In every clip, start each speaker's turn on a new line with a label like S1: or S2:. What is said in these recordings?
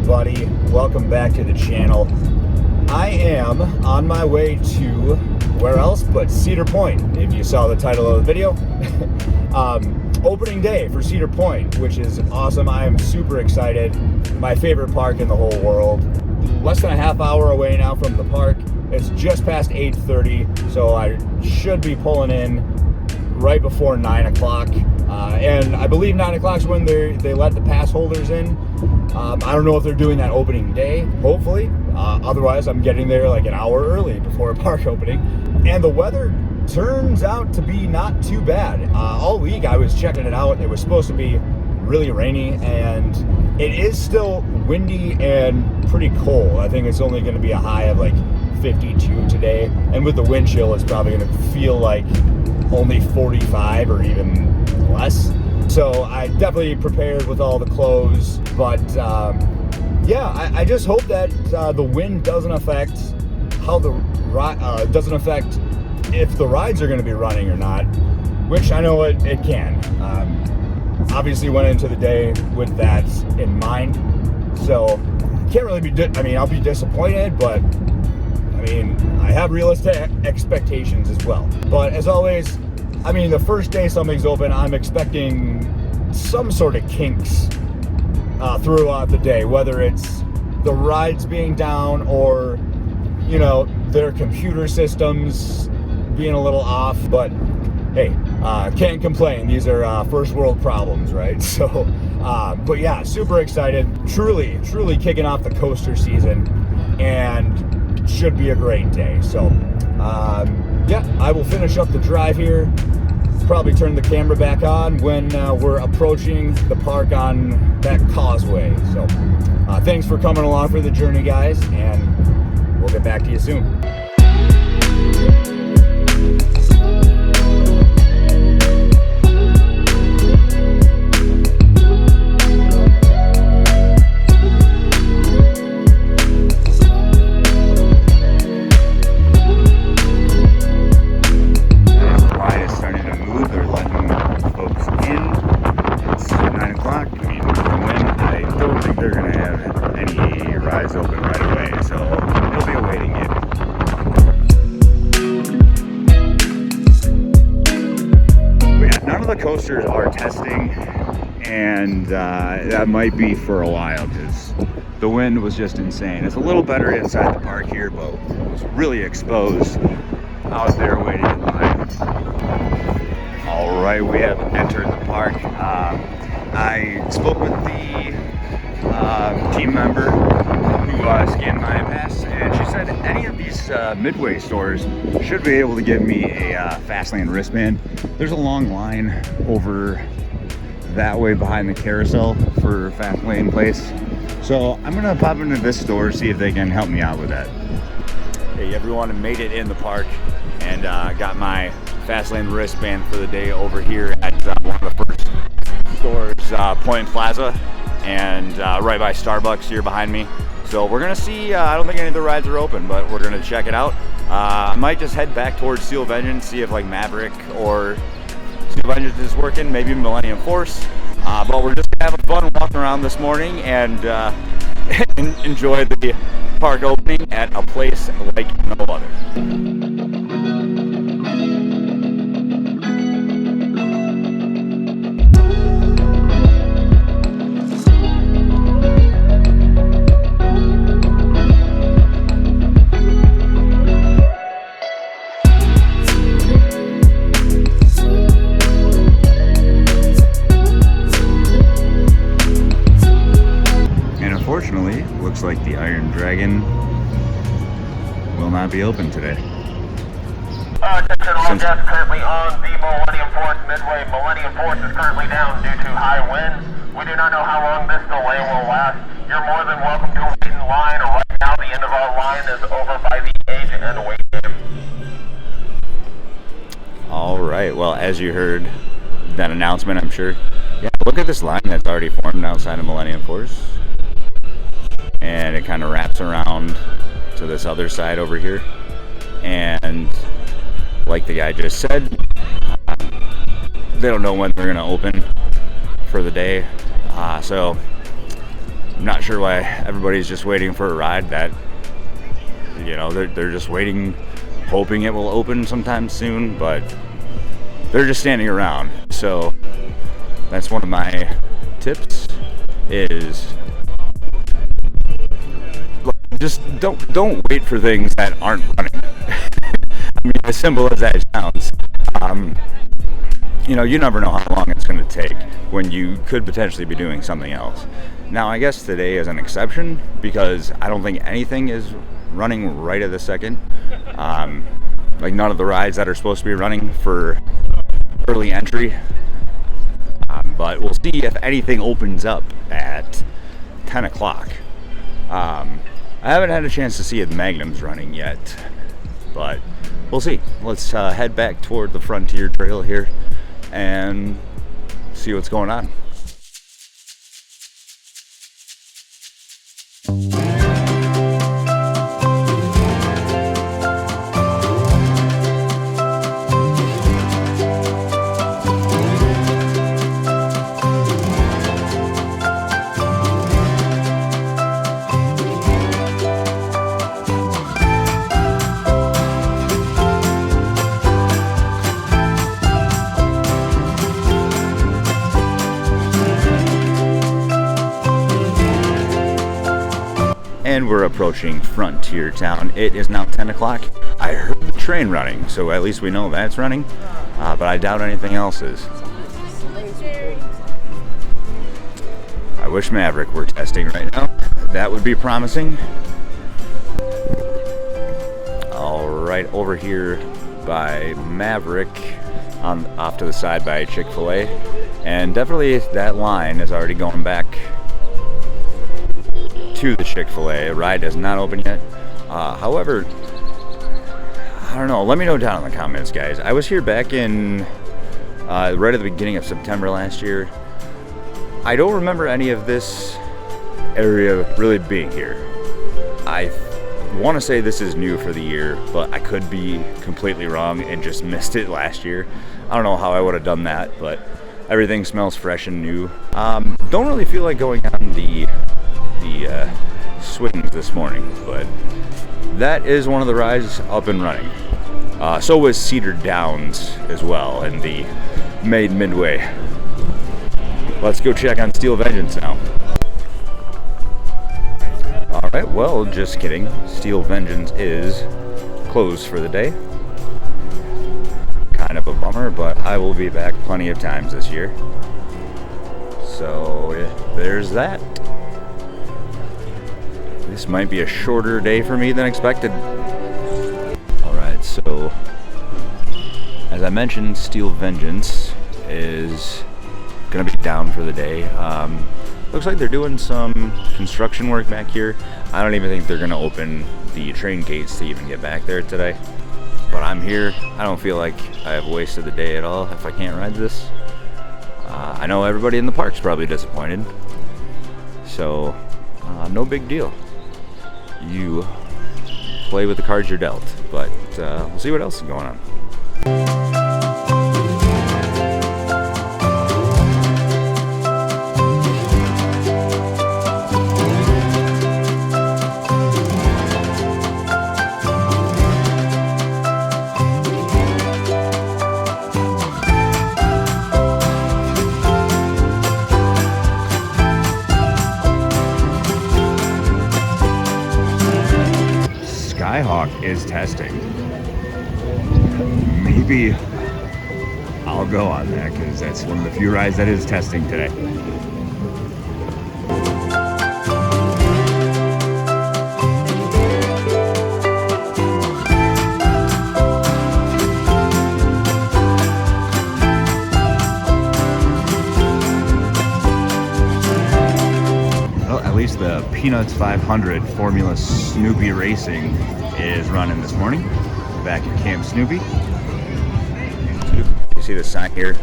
S1: everybody? Welcome back to the channel. I am on my way to where else but Cedar Point, if you saw the title of the video. Opening day for Cedar Point, which is awesome. I am super excited. My favorite park in the whole world. Less than a half hour away now from the park. It's just past 8:30, so I should be pulling in right before 9 o'clock. And I believe 9 o'clock is when they let the pass holders in. I don't know if they're doing that opening day, hopefully. Otherwise, I'm getting there like an hour early before park opening. And the weather turns out to be not too bad. All week I was checking it out. It was supposed to be really rainy, and it is still windy and pretty cold. I think it's only going to be a high of like 52 today. And with the wind chill, it's probably going to feel like only 45 or even less. So I definitely prepared with all the clothes, but yeah, I just hope that the wind doesn't affect how doesn't affect if the rides are going to be running or not, which I know it can. Obviously went into the day with that in mind, so can't really be, I'll be disappointed, but I have realistic expectations as well. But as always, the first day something's open, I'm expecting some sort of kinks throughout the day, whether it's the rides being down or, their computer systems being a little off. But hey, can't complain. These are first world problems, right? So, but yeah, super excited. Truly kicking off the coaster season, and should be a great day. So, yeah, I will finish up the drive here. Probably turn the camera back on when we're approaching the park on that causeway. So, thanks for coming along for the journey, guys, and we'll get back to you soon. Coasters are testing, and that might be for a while because the wind was just insane. It's a little better inside the park here, but it was really exposed out there waiting in line. All right, we have entered the park. I spoke with the team member who scanned my pass, and she said any of these Midway stores should be able to give me a Fastlane wristband. There's a long line over that way behind the carousel for Fastlane place. So I'm gonna pop into this store, see if they can help me out with that. Hey everyone, made it in the park and got my Fastlane wristband for the day over here at one of the first stores, Point Plaza, and right by Starbucks here behind me. So we're gonna see, I don't think any of the rides are open, but we're gonna check it out. I might just head back towards Steel Vengeance, see if like Maverick or Steel Vengeance is working, maybe Millennium Force. But we're just having fun walking around this morning and enjoy the park opening at a place like no other. Unfortunately, looks like the Iron Dragon will not be open today.
S2: Attention all guests currently on the Millennium Force Midway. Millennium Force is currently down due to high winds. We do not know how long this delay will last. You're more than welcome to wait in line. Right now, the end of our line is over by the age and wait game.
S1: All right, well, as you heard that announcement, I'm sure. Yeah, look at this line that's already formed outside of Millennium Force. And it kind of wraps around to this other side over here. And like the guy just said, they don't know when they're going to open for the day. So I'm not sure why everybody's just waiting for a ride that, you know, they're just waiting, hoping it will open sometime soon, but they're just standing around. So that's one of my tips, is just don't wait for things that aren't running. I mean, as simple as that sounds, you know, you never know how long it's going to take when you could potentially be doing something else. Now, I guess today is an exception because I don't think anything is running right at the second. Like none of the rides that are supposed to be running for early entry. But we'll see if anything opens up at 10 o'clock. I haven't had a chance to see if Magnum's running yet, but we'll see. Let's head back toward the Frontier Trail here and see what's going on. And we're approaching Frontier Town. It is now 10 o'clock. I heard the train running, so at least we know that's running, but I doubt anything else is. I wish Maverick were testing right now. That would be promising. All right, over here by Maverick, off to the side by Chick-fil-A, and definitely that line is already going back to the Chick-fil-A. Ride is not open yet. However, I don't know. Let me know down in the comments, guys. I was here back in right at the beginning of September last year. I don't remember any of this area really being here. I want to say this is new for the year, but I could be completely wrong and just missed it last year. I don't know how I would have done that, but everything smells fresh and new. Don't really feel like going on the swings this morning, but that is one of the rides up and running. So was Cedar Downs as well, and the Midway. Let's go check on Steel Vengeance now. Alright, well, just kidding. Steel Vengeance is closed for the day. Kind of a bummer, but I will be back plenty of times this year. So, yeah, there's that. This might be a shorter day for me than expected. Alright, so as I mentioned, Steel Vengeance is gonna be down for the day. Looks like they're doing some construction work back here. I don't even think they're gonna open the train gates to even get back there today. But I'm here. I don't feel like I have wasted the day at all if I can't ride this. I know everybody in the park's probably disappointed. So, no big deal. You play with the cards you're dealt, but we'll see what else is going on. Skyhawk is testing. Maybe I'll go on that because that's one of the few rides that is testing today. Well, at least the Peanuts 500 Formula Snoopy Racing is running this morning back at Camp Snoopy. You see the sign here.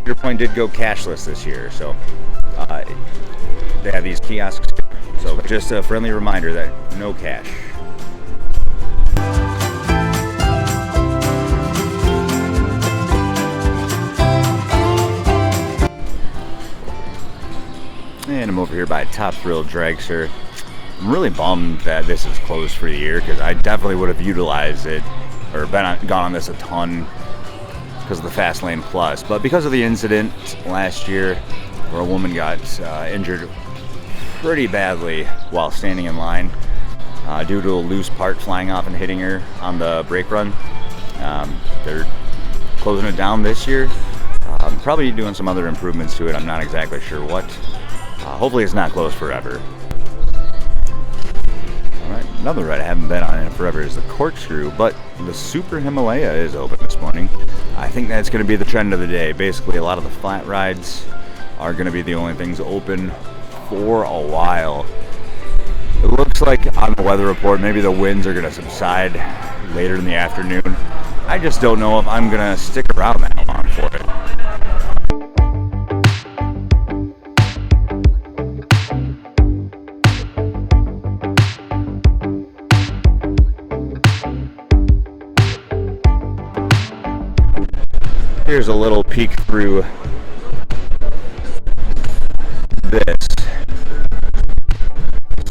S1: Cedar Point did go cashless this year, so they have these kiosks. So just a friendly reminder that no cash. And I'm over here by Top Thrill Dragster. I'm really bummed that this is closed for the year because I definitely would have utilized it or gone on this a ton because of the Fast Lane Plus. But because of the incident last year where a woman got injured pretty badly while standing in line due to a loose part flying off and hitting her on the brake run, they're closing it down this year. Probably doing some other improvements to it. I'm not exactly sure what. Hopefully it's not closed forever. Alright, another ride I haven't been on in forever is the Corkscrew, but the Super Himalaya is open this morning. I think that's going to be the trend of the day. Basically, a lot of the flat rides are going to be the only things open for a while. It looks like on the weather report, maybe the winds are going to subside later in the afternoon. I just don't know if I'm going to stick around that long for it. Here's a little peek through this.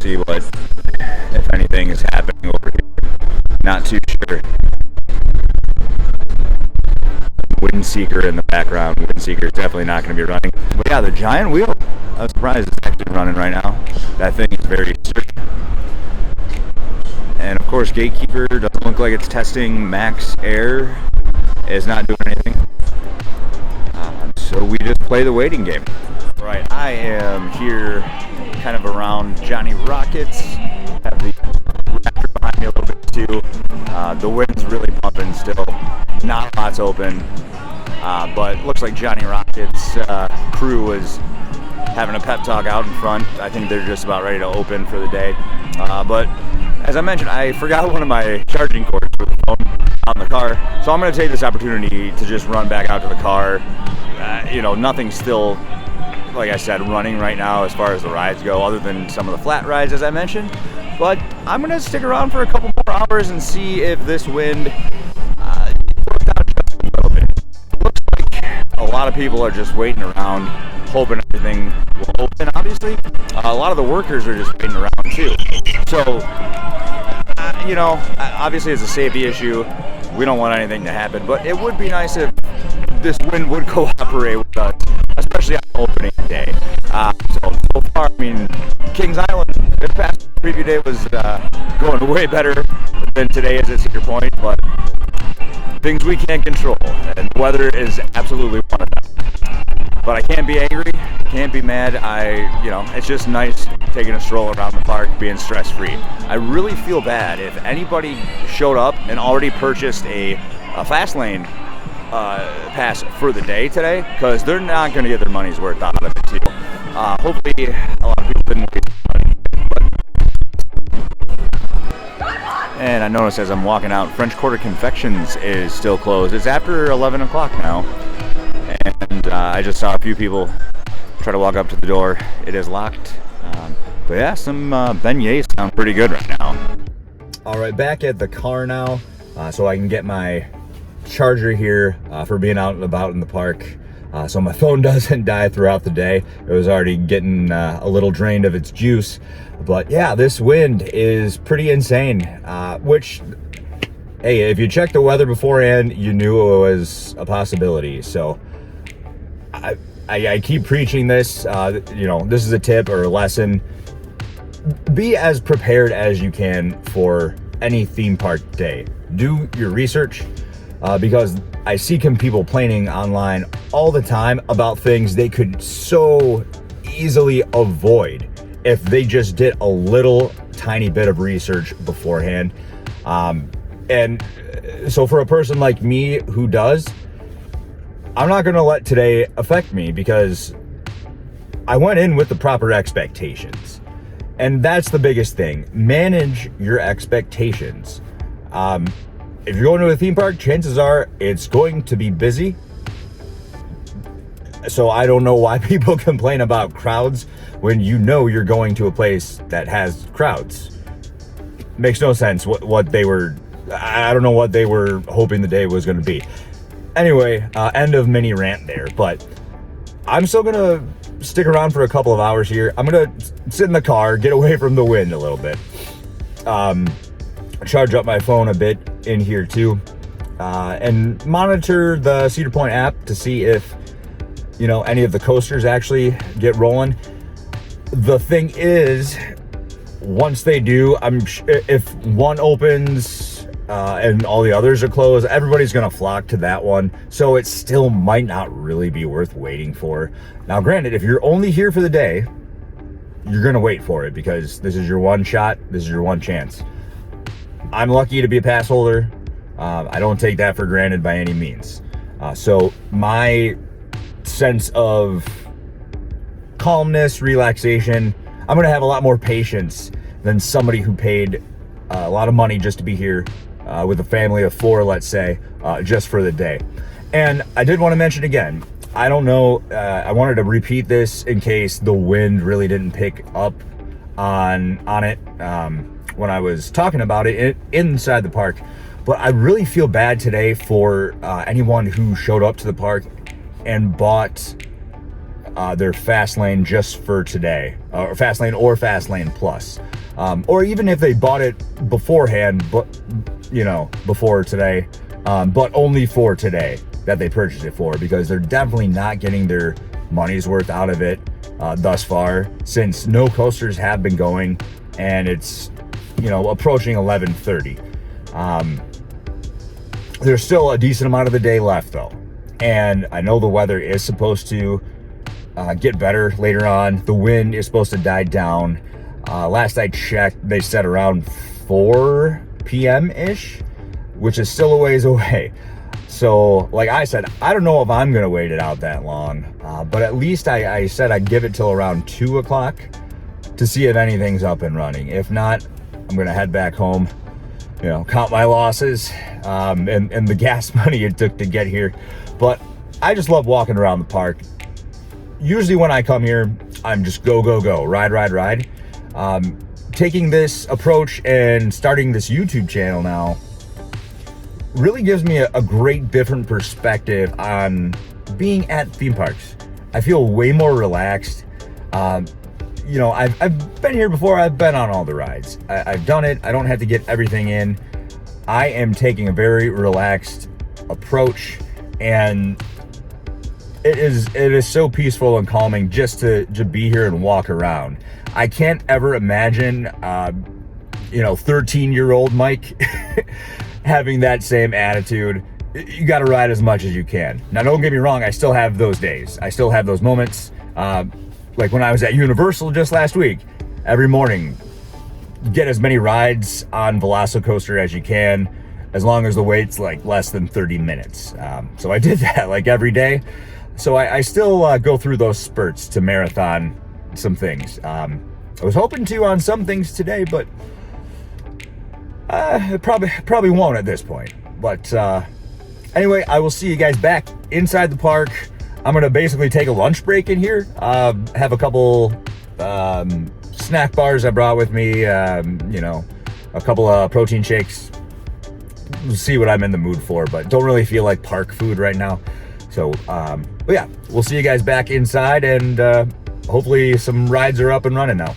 S1: See what, if anything, is happening over here. Not too sure. Windseeker in the background. Windseeker is definitely not going to be running. But yeah, the giant wheel. I was surprised it's actually running right now. That thing is very sturdy. And of course, Gatekeeper doesn't look like it's testing max air. It's not doing anything. So we just play the waiting game. Right, I am here kind of around Johnny Rockets. Have the Raptor behind me a little bit too. The wind's really pumping still. Not a lot's open. But looks like Johnny Rockets' crew was having a pep talk out in front. I think they're just about ready to open for the day. But as I mentioned, I forgot one of my charging cords for the phone on the car. So I'm going to take this opportunity to just run back out to the car. Nothing's still, like I said, running right now as far as the rides go, other than some of the flat rides, as I mentioned. But I'm going to stick around for a couple more hours and see if this wind goes down just a little bit. It looks like a lot of people are just waiting around, hoping everything will open, obviously. A lot of the workers are just waiting around, too. So, obviously it's a safety issue. We don't want anything to happen, but it would be nice if this wind would cooperate with us, especially on opening day. So far, Kings Island, this past preview day was going way better than today is at Cedar Point, but things we can't control, and the weather is absolutely one of them. But I can't be angry, can't be mad. It's just nice taking a stroll around the park, being stress-free. I really feel bad if anybody showed up and already purchased a fast lane pass for the day today, because they're not going to get their money's worth out of it too. Hopefully a lot of people didn't waste money. And I noticed as I'm walking out, French Quarter Confections is still closed. It's after 11 o'clock now, and I just saw a few people try to walk up to the door. It is locked. But yeah, some beignets sound pretty good right now. All right, back at the car now, so I can get my charger here for being out and about in the park, so my phone doesn't die throughout the day. It was already getting a little drained of its juice. But yeah, this wind is pretty insane, which, hey, if you checked the weather beforehand, you knew it was a possibility. So I keep preaching this. This is a tip or a lesson. Be as prepared as you can for any theme park day. Do your research, because I see people complaining online all the time about things they could so easily avoid if they just did a little tiny bit of research beforehand. And so for a person like me who does, I'm not going to let today affect me because I went in with the proper expectations. And that's the biggest thing. Manage your expectations. If you're going to a theme park, chances are it's going to be busy. So I don't know why people complain about crowds when you know you're going to a place that has crowds. Makes no sense what they were, I don't know what they were hoping the day was going to be. Anyway, end of mini rant there, but I'm still going to stick around for a couple of hours here. I'm gonna sit in the car, get away from the wind a little bit. Charge up my phone a bit in here too, and monitor the Cedar Point app to see if, you know, any of the coasters actually get rolling. The thing is, once they do, if one opens and all the others are closed, everybody's gonna flock to that one. So it still might not really be worth waiting for. Now, granted, if you're only here for the day, you're gonna wait for it because this is your one shot, this is your one chance. I'm lucky to be a pass holder. I don't take that for granted by any means. So my sense of calmness, relaxation, I'm gonna have a lot more patience than somebody who paid a lot of money just to be here with a family of 4, let's say, just for the day. And I did want to mention again, I don't know, I wanted to repeat this in case the wind really didn't pick up on it when I was talking about it inside the park. But I really feel bad today for anyone who showed up to the park and bought their fast lane just for today, or fast lane or fast lane plus, or even if they bought it beforehand, but you know, before today, but only for today that they purchased it for, because they're definitely not getting their money's worth out of it thus far, since no coasters have been going and it's, you know, approaching 11:30. There's still a decent amount of the day left though, and I know the weather is supposed to get better later on. The wind is supposed to die down. Last I checked, they said around 4 p.m. ish, which is still a ways away. So like I said, I don't know if I'm gonna wait it out that long, but at least I said I'd give it till around 2 o'clock to see if anything's up and running. If not, I'm gonna head back home, you know, count my losses, and the gas money it took to get here. But I just love walking around the park. Usually when I come here, I'm just go, ride. Taking this approach and starting this YouTube channel now really gives me a great different perspective on being at theme parks. I feel way more relaxed. You know, I've been here before. I've been on all the rides. I've done it. I don't have to get everything in. I am taking a very relaxed approach, and it is so peaceful and calming just to be here and walk around. I can't ever imagine, you know, 13-year-old Mike having that same attitude. You got to ride as much as you can. Now, don't get me wrong. I still have those days. I still have those moments. Like when I was at Universal just last week, every morning, get as many rides on Velocicoaster as you can, as long as the wait's like less than 30 minutes. So I did that like every day. So I still go through those spurts to marathon some things. I was hoping to on some things today, but probably won't at this point. But anyway, I will see you guys back inside the park. I'm gonna basically take a lunch break in here. Have a couple snack bars I brought with me. You know, a couple of protein shakes. We'll see what I'm in the mood for, but don't really feel like park food right now. So, but yeah, we'll see you guys back inside, and hopefully some rides are up and running now.